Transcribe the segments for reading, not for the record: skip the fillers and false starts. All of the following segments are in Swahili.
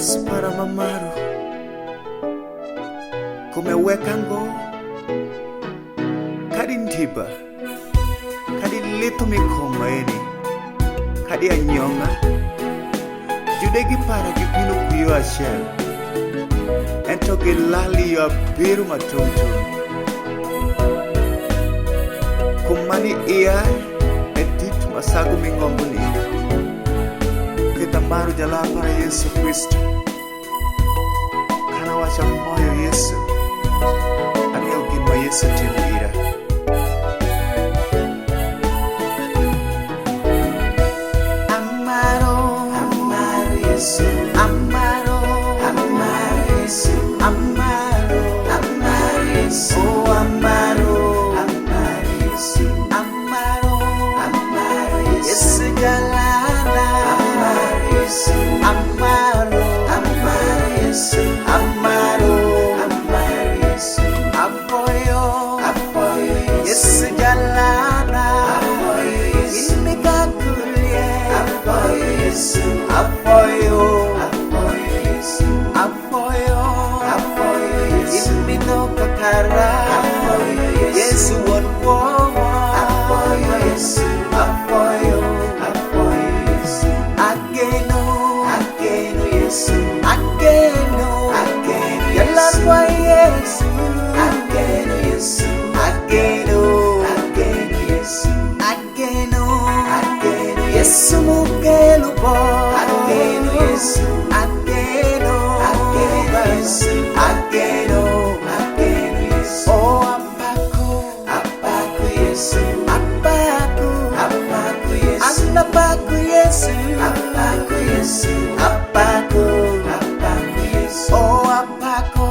para mamaru kumeweka ngo kadi ntiba kadi litu mikomaeni kadi anyonga judegi para gipino kuyo ashel ento gilali yo biru matumtum kumani iya edit masagu mingombuni kita maru jala para Yesu Kristo kana washa moyo Yesu aliyoginwa Yesu tembira amaro Yesu amaro Yesu amaro Yesu oh amaro Yesu amaro Yesu jalana Yesu amaro Yesu amaro Yesu apoyo Yesu jalana imikakulie apoyo Yesu apoyo Yesu apoyo Yesu imitoka kara apoyo Yesu wonwo apoyo Yesu apoyo Yesu ageno Yesu ageno yalanwa Yesu ageno Yesu ageno Yesu ageno Yesu mukelubo ageno Yesu ageno Yesu ageno Yesu oh apaku Yesu apaku Yesu apaku Yesu apaku Yesu oh apaku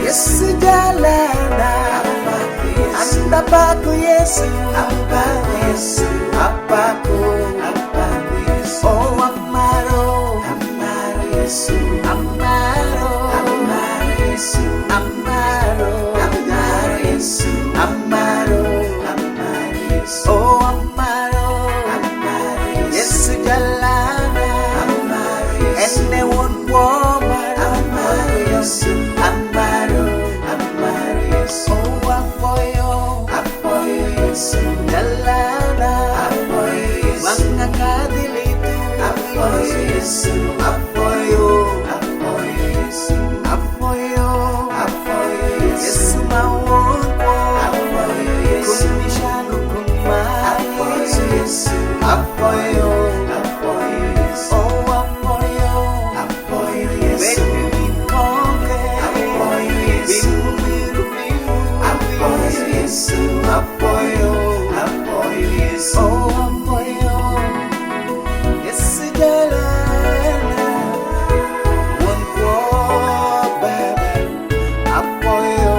Yesu jalana apaku Yesu apaku Yesu oh amaro Yesu amaro Yesu amaro Yesu amaro Yesu oh amaro Yesu jalana ene wonwo amaro Yesu amaro Yesu oh apoyo Yesu jalana wanga kadilitu apoyo Yesu apoyo Yesu apoyo Yesu mawongo apoyo Yesu kumishangu kumai Yesu apoyo Yesu oh apoyo Yesu wikonge apoyo Yesu biru apoyo Yesu apoyo Yesu oh apoyo Yesu jalana wonwo baba apoyo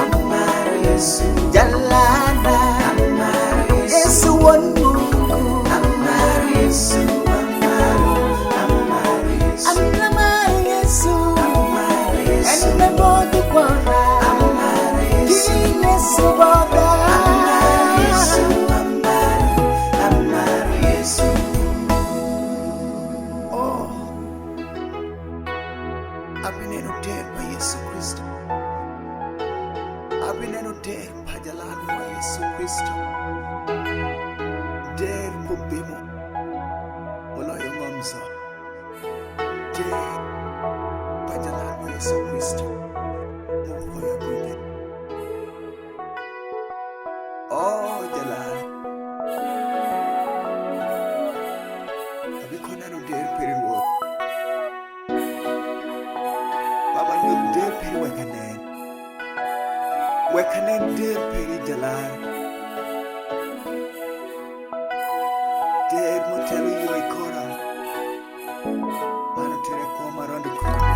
amaro Yesu Jalana Abineno der pa Yesu Kristo. Abineno der pa jalan wa Yesu Kristo. Der pubimo moloyo ngomso. Der pa jalan wa Yesu Kristo. Mukoyo bwite. Oh jalan. Abikonano der periwo. Baba nyul der peri wekanen. Wekanen der peri jalan. Der motelu yoy kora. Mano tere koma rondo kora.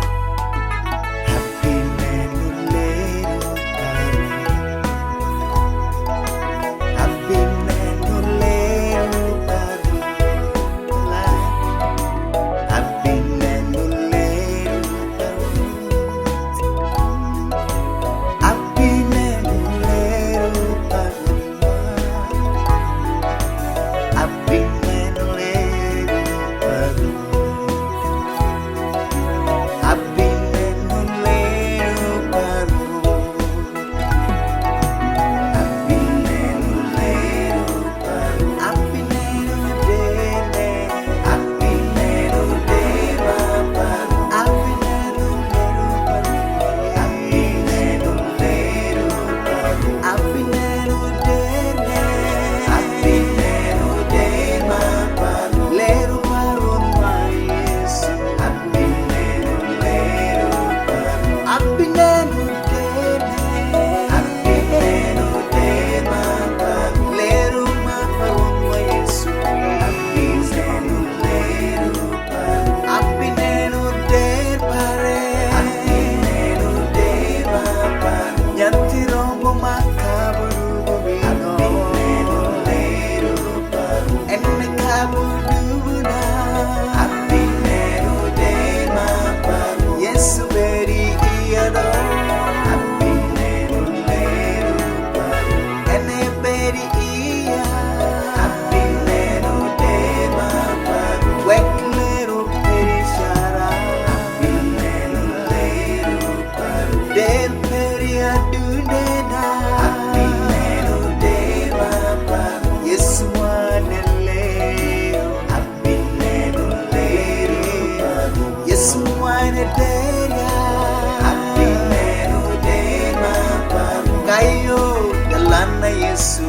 Happy nenu lero paru. Happy nenu lero paru. Happy nenu lero paru. Happy nenu lero paru. Happy nenu lero paru. Happy nenu lero paru. Happy nenu lero paru. Happy nenu dene. Happy nenu deva paru. Happy nenu lero paru. Happy nenu lero paru. Happy nenu dene. Happy nenu deva paru. Lero paru ma Yesu. Happy nenu lero paru. Happy nenu dene. Happy nenu deva paru. Lero ma paru ma Yesu. Happy nenu lero paru. Happy nenu der pare. Happy nenu deva paru. Nyanti rombo makaburu bubino. Happy nenu lero paru. Enne kabuduna. Happy nenu deva paru. Yesu beri iyado. Happy nenu lero paru. Enne beri iya. Happy nenu deva paru. Wek lero peri shara. Happy nenu lero paru. Der peri adunena. Happy nenu deva paru. Yesu waneleo. Happy nenu lero paru. Yesu wanedera. Happy nenu deva paru. Kayo dalana Yesu.